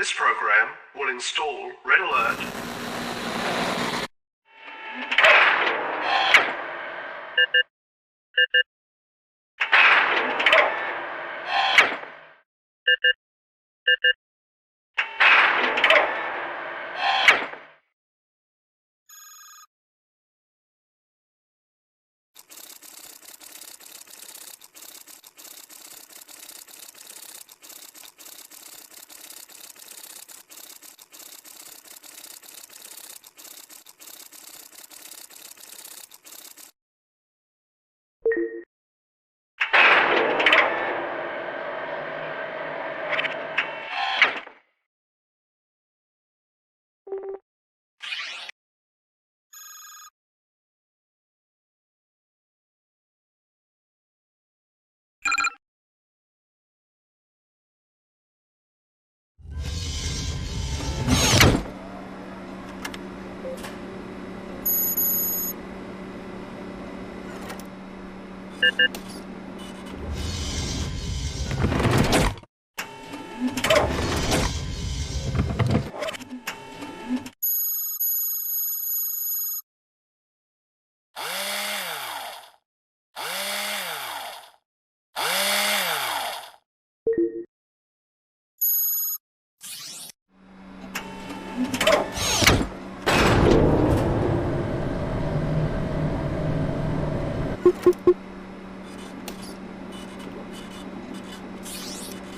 This program will install Red Alert.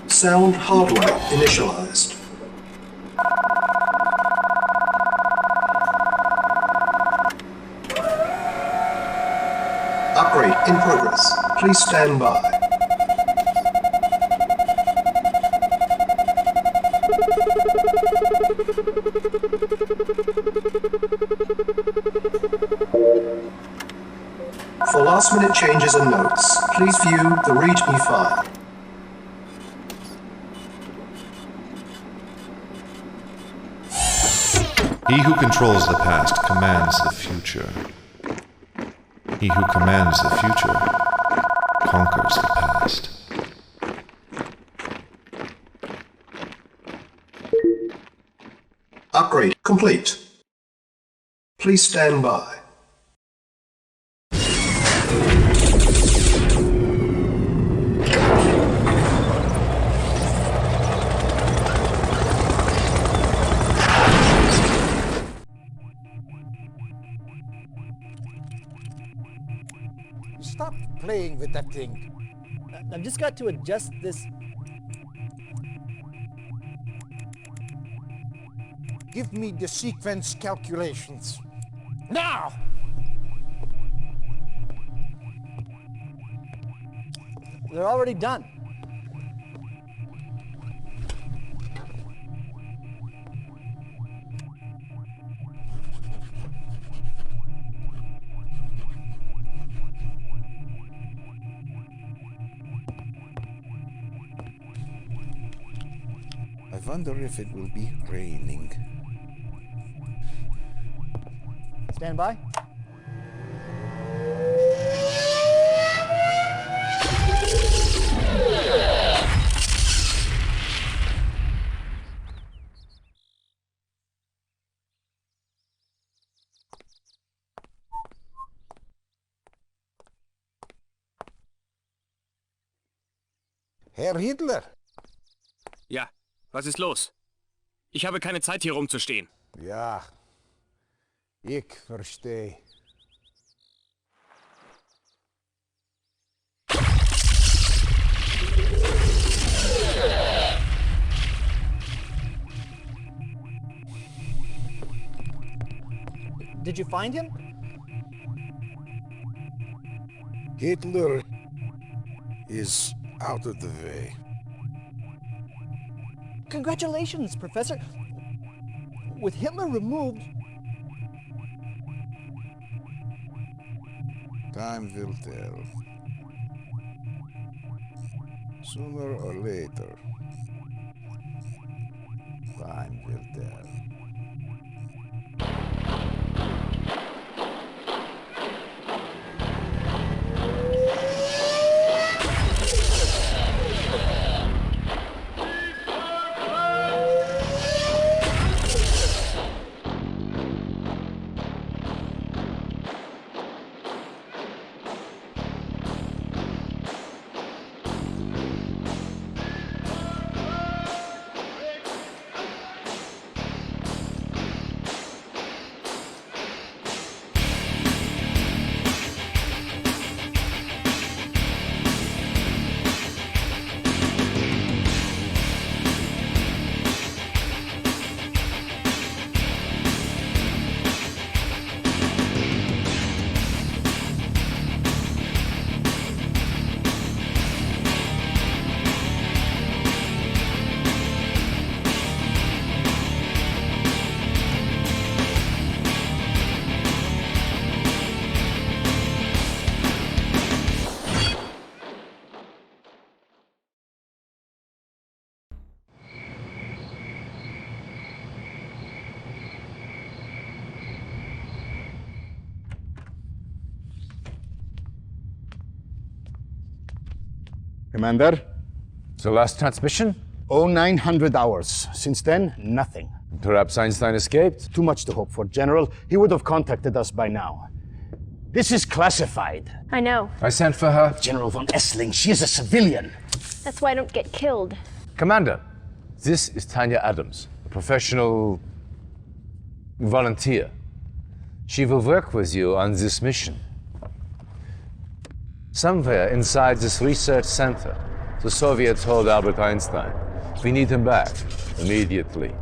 Sound hardware initialized. Upgrade in progress. Please stand by. For last-minute changes and notes, please view the README file. He who controls the past commands the future. He who commands the future conquers the past. Upgrade complete. Please stand by. Stop playing with that thing. I've just got to adjust this. Give me the sequence calculations. Now! They're already done. I wonder if it will be raining. Stand by. Herr Hitler! Ja, was ist los? Ich habe keine Zeit, hier rumzustehen. Ja, ich verstehe. Did you find him? Hitler is out of the way. Congratulations, Professor. With Hitler removed... Time will tell. Sooner or later. Time will tell. Commander? The last transmission? 0900 hours. Since then, nothing. Perhaps Einstein escaped? Too much to hope for, General. He would have contacted us by now. This is classified. I know. I sent for her. General von Essling, she is a civilian. That's why I don't get killed. Commander, this is Tanya Adams, a professional volunteer. She will work with you on this mission. Somewhere inside this research center, the Soviets hold Albert Einstein. We need him back, immediately.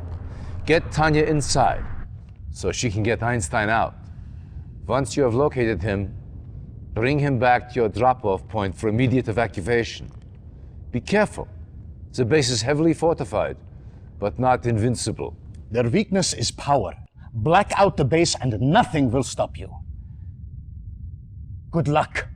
Get Tanya inside, so she can get Einstein out. Once you have located him, bring him back to your drop-off point for immediate evacuation. Be careful. The base is heavily fortified, but not invincible. Their weakness is power. Black out the base and nothing will stop you. Good luck.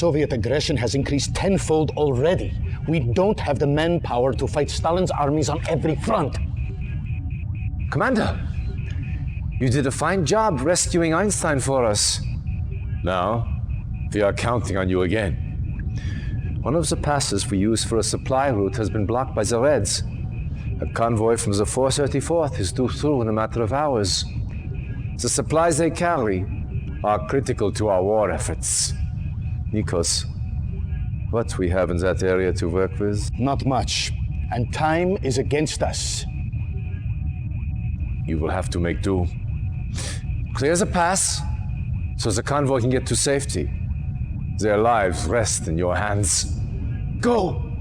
Soviet aggression has increased tenfold already. We don't have the manpower to fight Stalin's armies on every front. Commander, you did a fine job rescuing Einstein for us. Now, we are counting on you again. One of the passes we use for a supply route has been blocked by the Reds. A convoy from the 434th is due through in a matter of hours. The supplies they carry are critical to our war efforts. Nikos, what we have in that area to work with? Not much, and time is against us. You will have to make do. Clear the pass, so the convoy can get to safety. Their lives rest in your hands. Go!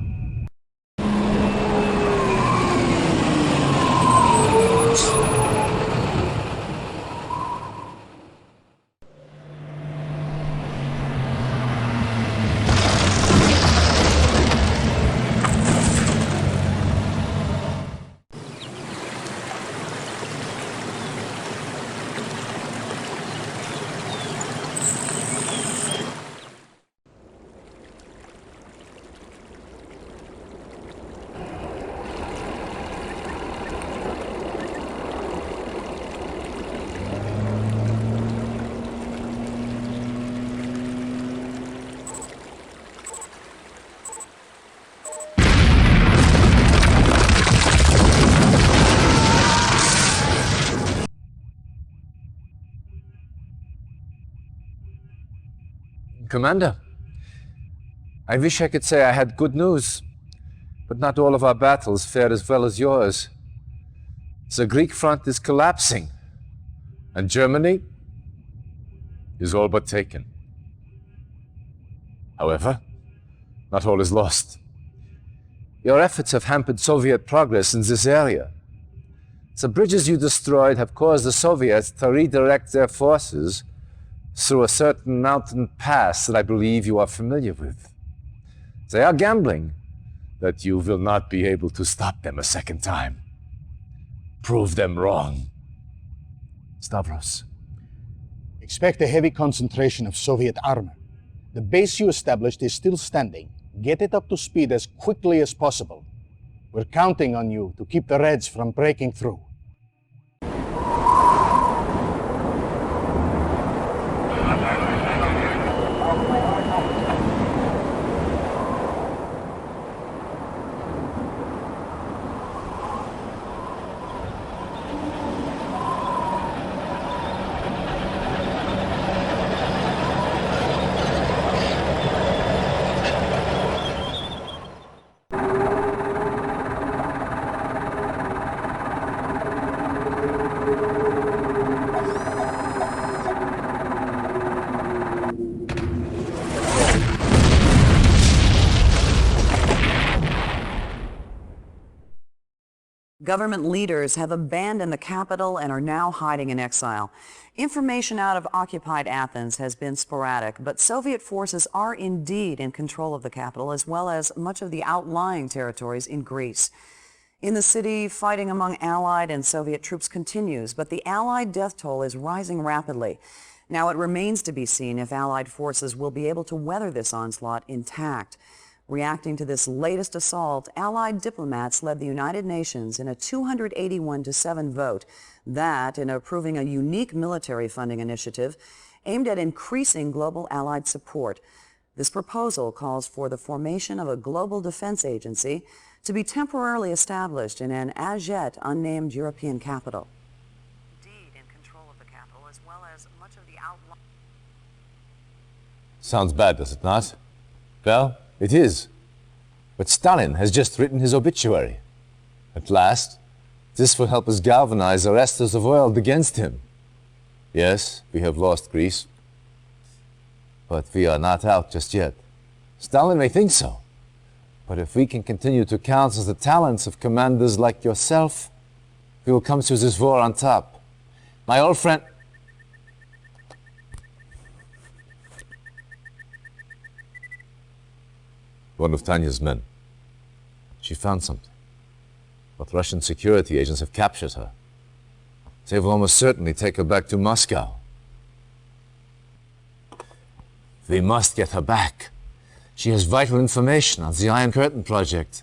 Commander, I wish I could say I had good news, but not all of our battles fared as well as yours. The Greek front is collapsing, and Germany is all but taken. However, not all is lost. Your efforts have hampered Soviet progress in this area. The bridges you destroyed have caused the Soviets to redirect their forces through a certain mountain pass that I believe you are familiar with. They are gambling that you will not be able to stop them a second time. Prove them wrong. Stavros. Expect a heavy concentration of Soviet armor. The base you established is still standing. Get it up to speed as quickly as possible. We're counting on you to keep the Reds from breaking through. Government leaders have abandoned the capital and are now hiding in exile. Information out of occupied Athens has been sporadic, but Soviet forces are indeed in control of the capital as well as much of the outlying territories in Greece. In the city, fighting among Allied and Soviet troops continues, but the Allied death toll is rising rapidly. Now it remains to be seen if Allied forces will be able to weather this onslaught intact. Reacting to this latest assault, Allied diplomats led the United Nations in a 281-7 vote that, in approving a unique military funding initiative aimed at increasing global Allied support. This proposal calls for the formation of a global defense agency to be temporarily established in an as yet unnamed European capital. Indeed, in control of the capital as well as much of the outlying... Sounds bad, does it not? Well, it is. But Stalin has just written his obituary. At last, this will help us galvanize the rest of the world against him. Yes, we have lost Greece. But we are not out just yet. Stalin may think so. But if we can continue to counsel the talents of commanders like yourself, we will come through this war on top. My old friend... One of Tanya's men. She found something. But Russian security agents have captured her. They will almost certainly take her back to Moscow. We must get her back. She has vital information on the Iron Curtain project.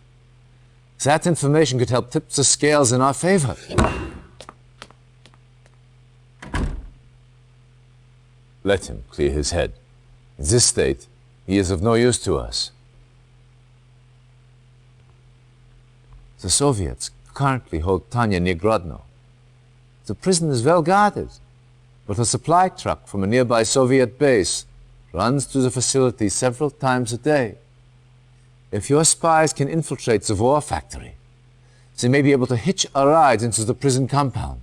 That information could help tip the scales in our favor. Let him clear his head. In this state, he is of no use to us. The Soviets currently hold Tanya near Grodno. The prison is well guarded, but a supply truck from a nearby Soviet base runs through the facility several times a day. If your spies can infiltrate the war factory, they may be able to hitch a ride into the prison compound.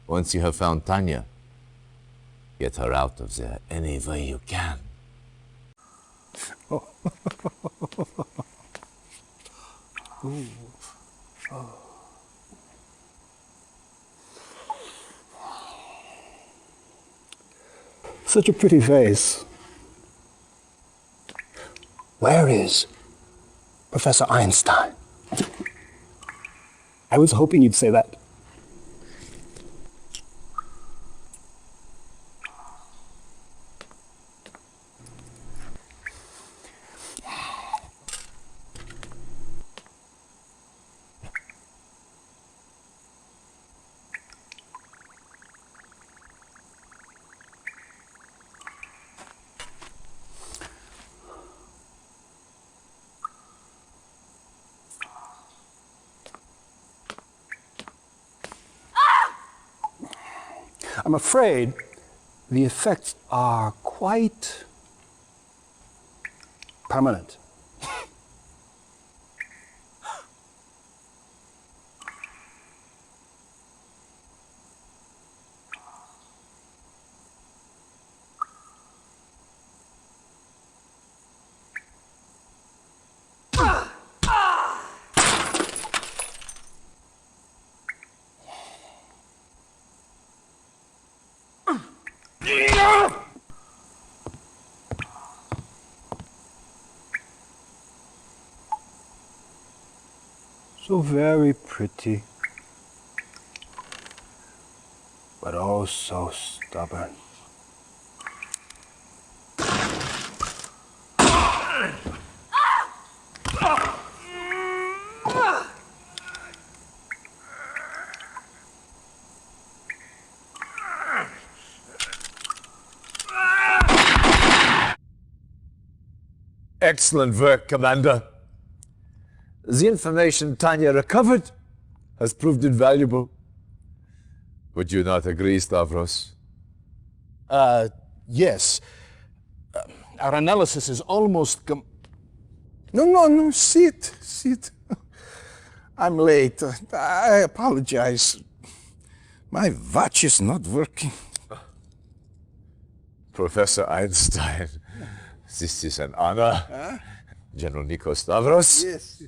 Once you have found Tanya, get her out of there any way you can. Oh. Ooh. Oh. Such a pretty face. Where is Professor Einstein? I was hoping you'd say that. I'm afraid the effects are quite permanent. So very pretty, but oh so stubborn. Excellent work, Commander. The information Tanya recovered has proved invaluable. Would you not agree, Stavros? Yes. Our analysis is almost No, sit. I'm late. I apologize. My watch is not working. Professor Einstein, this is an honor. General Nico Stavros. Yes.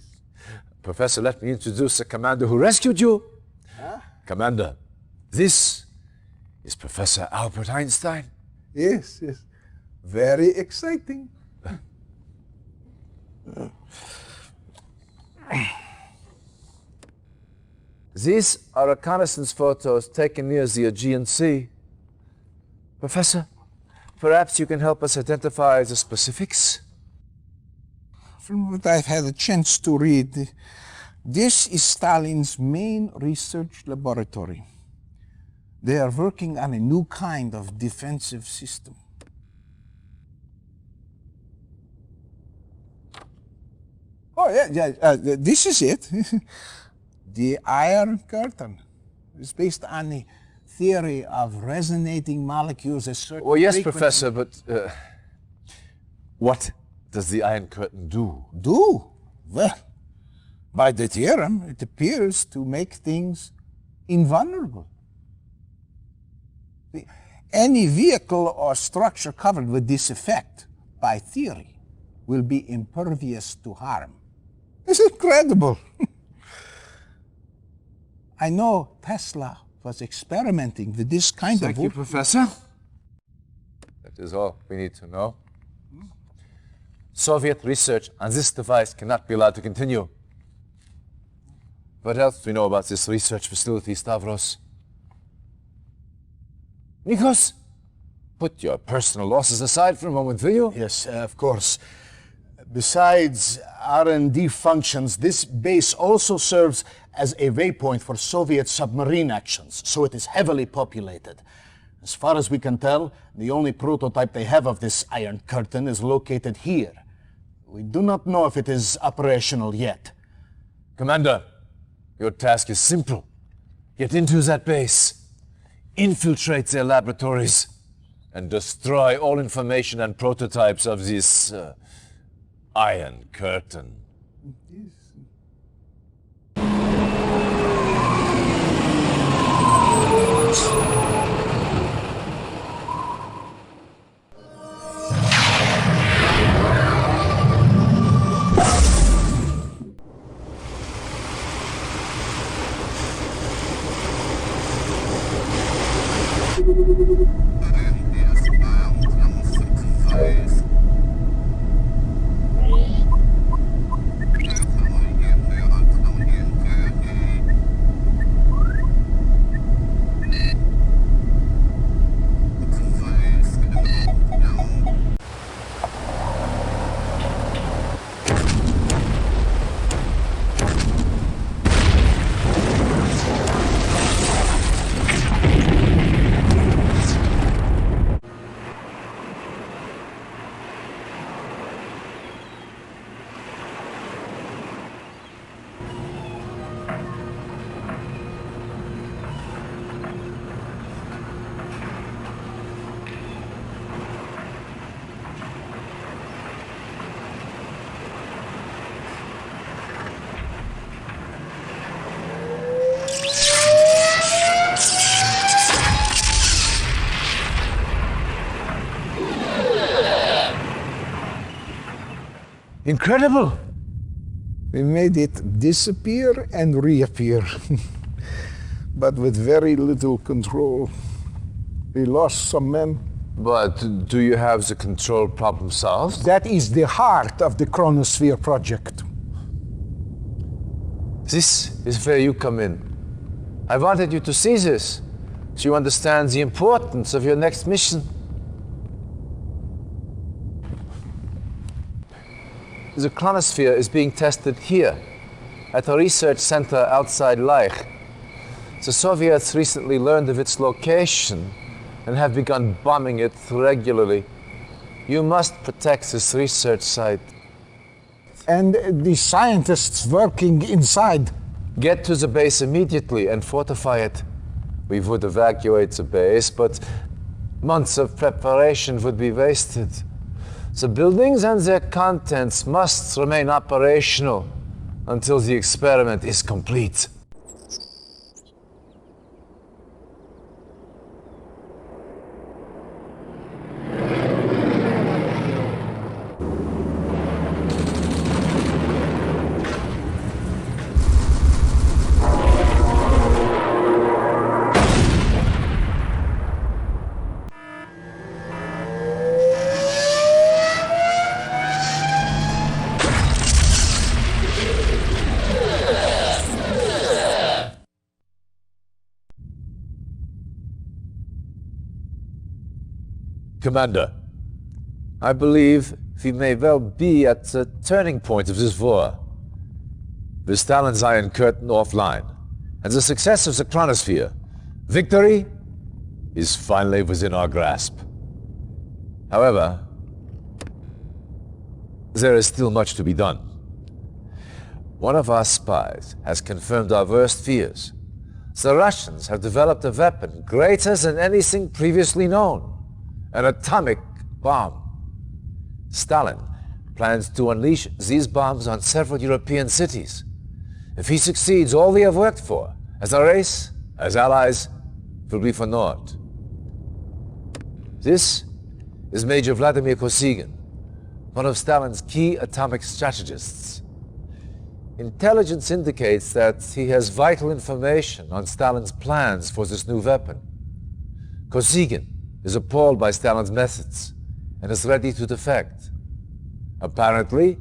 Professor, let me introduce the commander who rescued you. Huh? Commander, this is Professor Albert Einstein. Yes, yes. Very exciting. These are reconnaissance photos taken near the Aegean Sea. Professor, perhaps you can help us identify the specifics? From what I've had a chance to read, this is Stalin's main research laboratory. They are working on a new kind of defensive system. Oh, yeah, this is it. The Iron Curtain. It's based on the theory of resonating molecules at certain Well, yes, frequencies. Professor, but what does the Iron Curtain do? Do? Well, by the theorem, it appears to make things invulnerable. Any vehicle or structure covered with this effect, by theory, will be impervious to harm. It's incredible. I know Tesla was experimenting with this kind of... Thank you, Professor. That is all we need to know. Soviet research on this device cannot be allowed to continue. What else do we know about this research facility, Stavros? Nikos, put your personal losses aside for a moment, will you? Yes, of course. Besides R&D functions, this base also serves as a waypoint for Soviet submarine actions, so it is heavily populated. As far as we can tell, the only prototype they have of this Iron Curtain is located here. We do not know if it is operational yet. Commander, your task is simple. Get into that base, infiltrate their laboratories, and destroy all information and prototypes of this Iron Curtain. Incredible! We made it disappear and reappear, but with very little control. We lost some men. But do you have the control problem solved? That is the heart of the Chronosphere project. This is where you come in. I wanted you to see this, so you understand the importance of your next mission. The Chronosphere is being tested here, at a research center outside Leich. The Soviets recently learned of its location and have begun bombing it regularly. You must protect this research site. And the scientists working inside? Get to the base immediately and fortify it. We would evacuate the base, but months of preparation would be wasted. The buildings and their contents must remain operational until the experiment is complete. Commander, I believe we may well be at the turning point of this war. With Stalin's Iron Curtain offline, and the success of the chronosphere, victory is finally within our grasp. However, there is still much to be done. One of our spies has confirmed our worst fears. The Russians have developed a weapon greater than anything previously known. An atomic bomb. Stalin plans to unleash these bombs on several European cities. If he succeeds, all we have worked for, as a race, as allies, will be for naught. This is Major Vladimir Kosygin, one of Stalin's key atomic strategists. Intelligence indicates that he has vital information on Stalin's plans for this new weapon. Kosygin is appalled by Stalin's methods and is ready to defect. Apparently,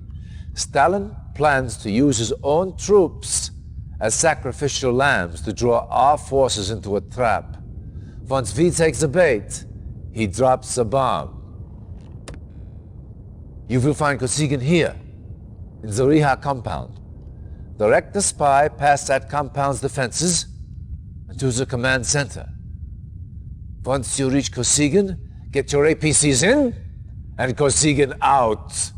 Stalin plans to use his own troops as sacrificial lambs to draw our forces into a trap. Once we take the bait, he drops the bomb. You will find Kosygin here, in the Riha compound. Direct the spy past that compound's defenses and to the command center. Once you reach Kosygin, get your APCs in and Kosygin out.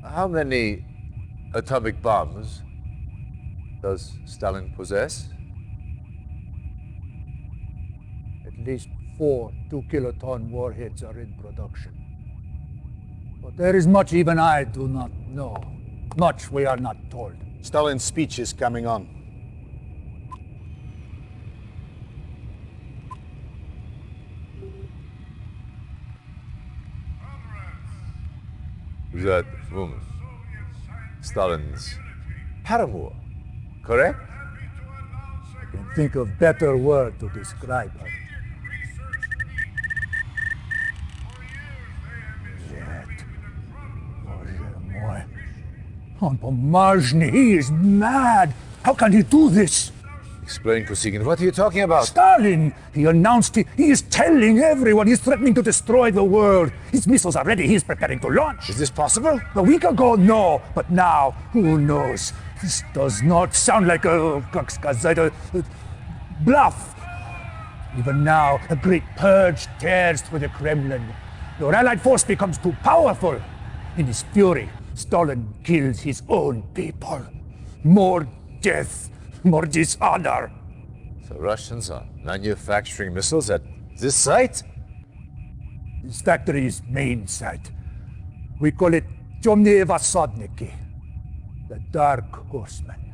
How many atomic bombs does Stalin possess? At least 4 2-kiloton warheads are in production. But there is much even I do not know. Much we are not told. Stalin's speech is coming on. That woman, Stalin's paramour, correct? I can think of better word to describe her. Yet, Bоже мой, on Pomazhny, he is mad. How can he do this? Explain, Kosygin. What are you talking about? Stalin! He announced he is telling everyone he's threatening to destroy the world. His missiles are ready. He's preparing to launch. Is this possible? A week ago, no. But now, who knows? This does not sound like a bluff. Even now, a great purge tears through the Kremlin. Your allied force becomes too powerful. In his fury, Stalin kills his own people. More death. More dishonor. The Russians are manufacturing missiles at this site? This factory's main site. We call it Temные Vassadniki, the Dark Horsemen.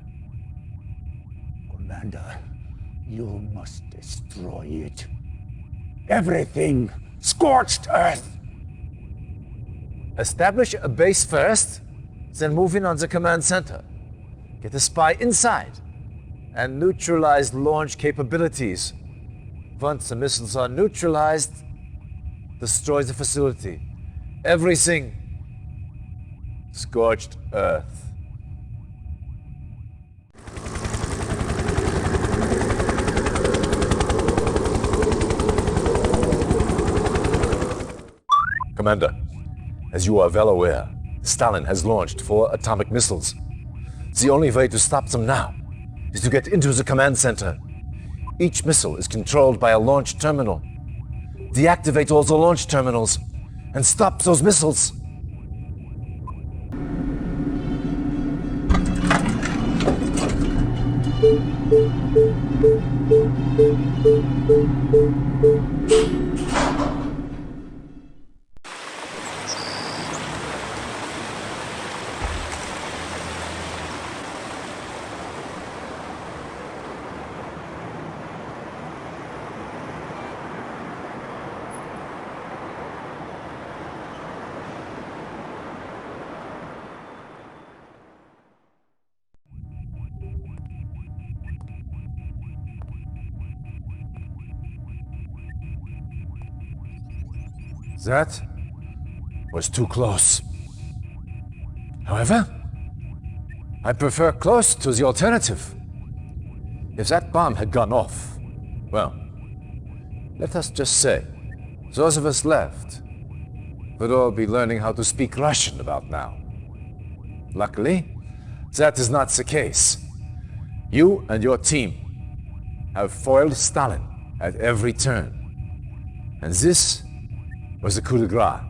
Commander, you must destroy it. Everything. Scorched earth. Establish a base first, then move in on the command center. Get a spy inside. And neutralize launch capabilities. Once the missiles are neutralized, destroy the facility. Everything. Scorched earth. Commander, as you are well aware, Stalin has launched 4 atomic missiles. The only way to stop them now is to get into the command center. Each missile is controlled by a launch terminal. Deactivate all the launch terminals and stop those missiles. That was too close. However, I prefer close to the alternative. If that bomb had gone off, well, let us just say, those of us left would all be learning how to speak Russian about now. Luckily, that is not the case. You and your team have foiled Stalin at every turn. And this was the coup de grace.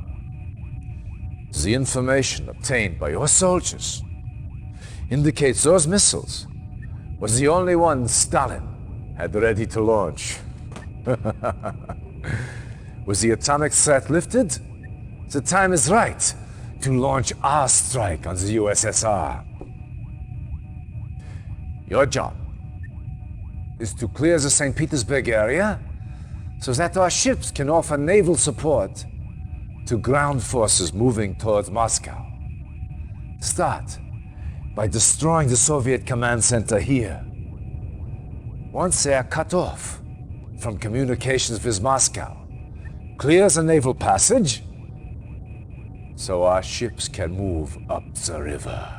The information obtained by your soldiers indicates those missiles was the only one Stalin had ready to launch. Was the atomic threat lifted? The time is right to launch our strike on the USSR. Your job is to clear the St. Petersburg area so that our ships can offer naval support to ground forces moving towards Moscow. Start by destroying the Soviet command center here. Once they are cut off from communications with Moscow, clear the naval passage so our ships can move up the river.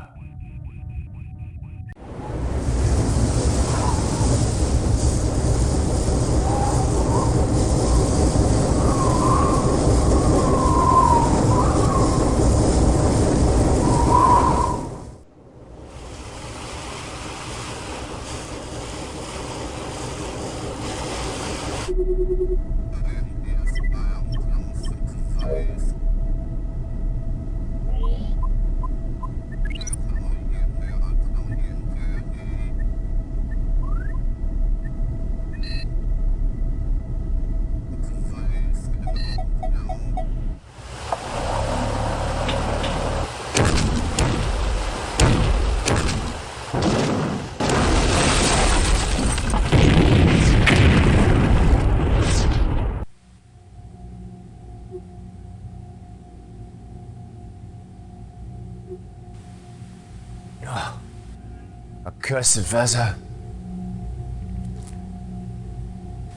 Accursed Vaza.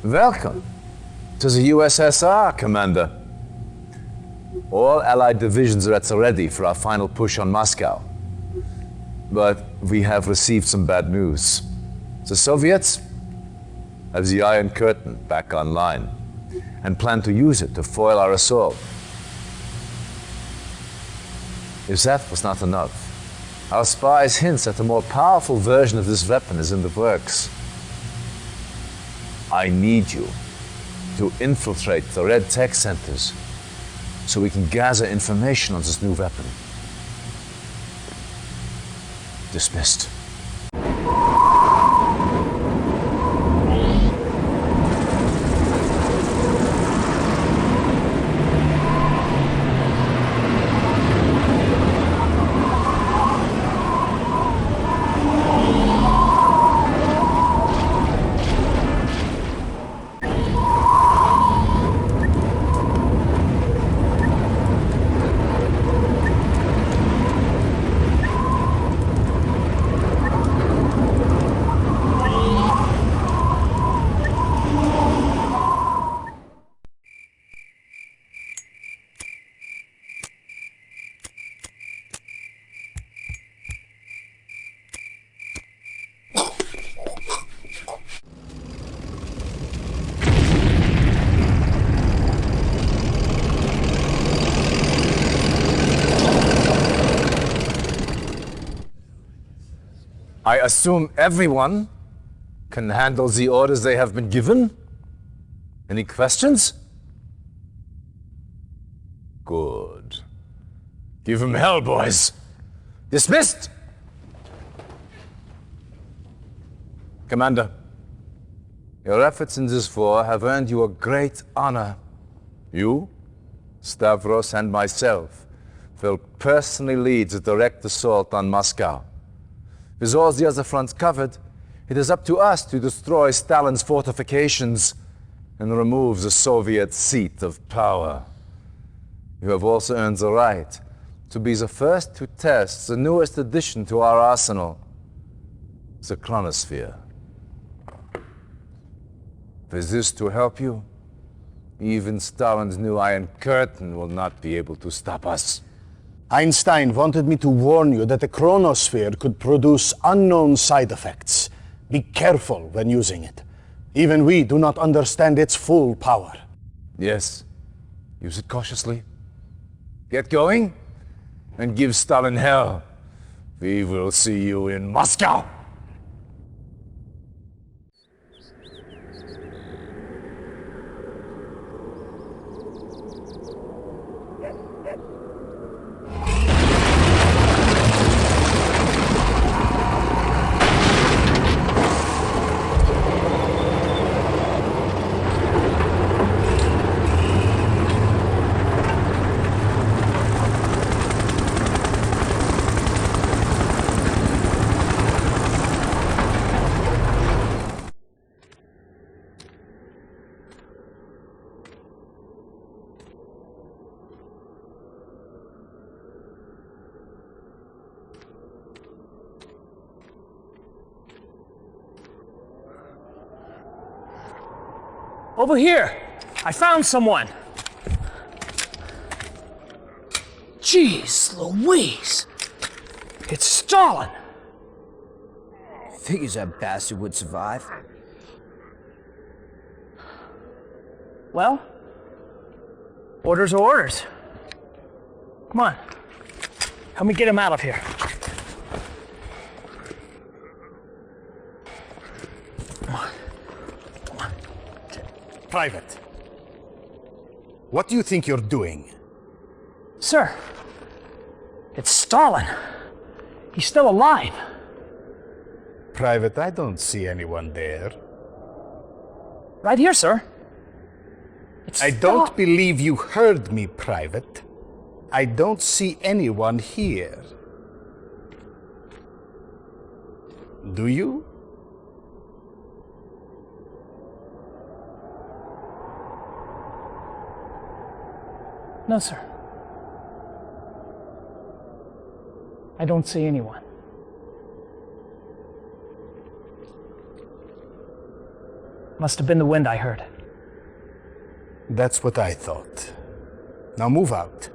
Welcome to the USSR, Commander. All Allied divisions are at the ready for our final push on Moscow. But we have received some bad news. The Soviets have the Iron Curtain back online and plan to use it to foil our assault. If that was not enough, our spies hint that a more powerful version of this weapon is in the works. I need you to infiltrate the Red Tech centers so we can gather information on this new weapon. Dismissed. I assume everyone can handle the orders they have been given? Any questions? Good. Give him hell, boys. Dismissed! Commander, your efforts in this war have earned you a great honor. You, Stavros, and myself will personally lead the direct assault on Moscow. With all the other fronts covered, it is up to us to destroy Stalin's fortifications and remove the Soviet seat of power. You have also earned the right to be the first to test the newest addition to our arsenal, the chronosphere. With this to help you, Even Stalin's new Iron Curtain will not be able to stop us. Einstein wanted me to warn you that the chronosphere could produce unknown side effects. Be careful when using it. Even we do not understand its full power. Yes. Use it cautiously. Get going, and give Stalin hell. We will see you in Moscow! Over here! I found someone! Jeez Louise! It's Stalin! Figures that bastard would survive. Well, orders are orders. Come on. Help me get him out of here. Private, what do you think you're doing? Sir, it's Stalin. He's still alive. Private, I don't see anyone there. Right here, sir. I don't believe you heard me, Private. I don't see anyone here. Do you? No, sir. I don't see anyone. Must have been the wind I heard. That's what I thought. Now move out.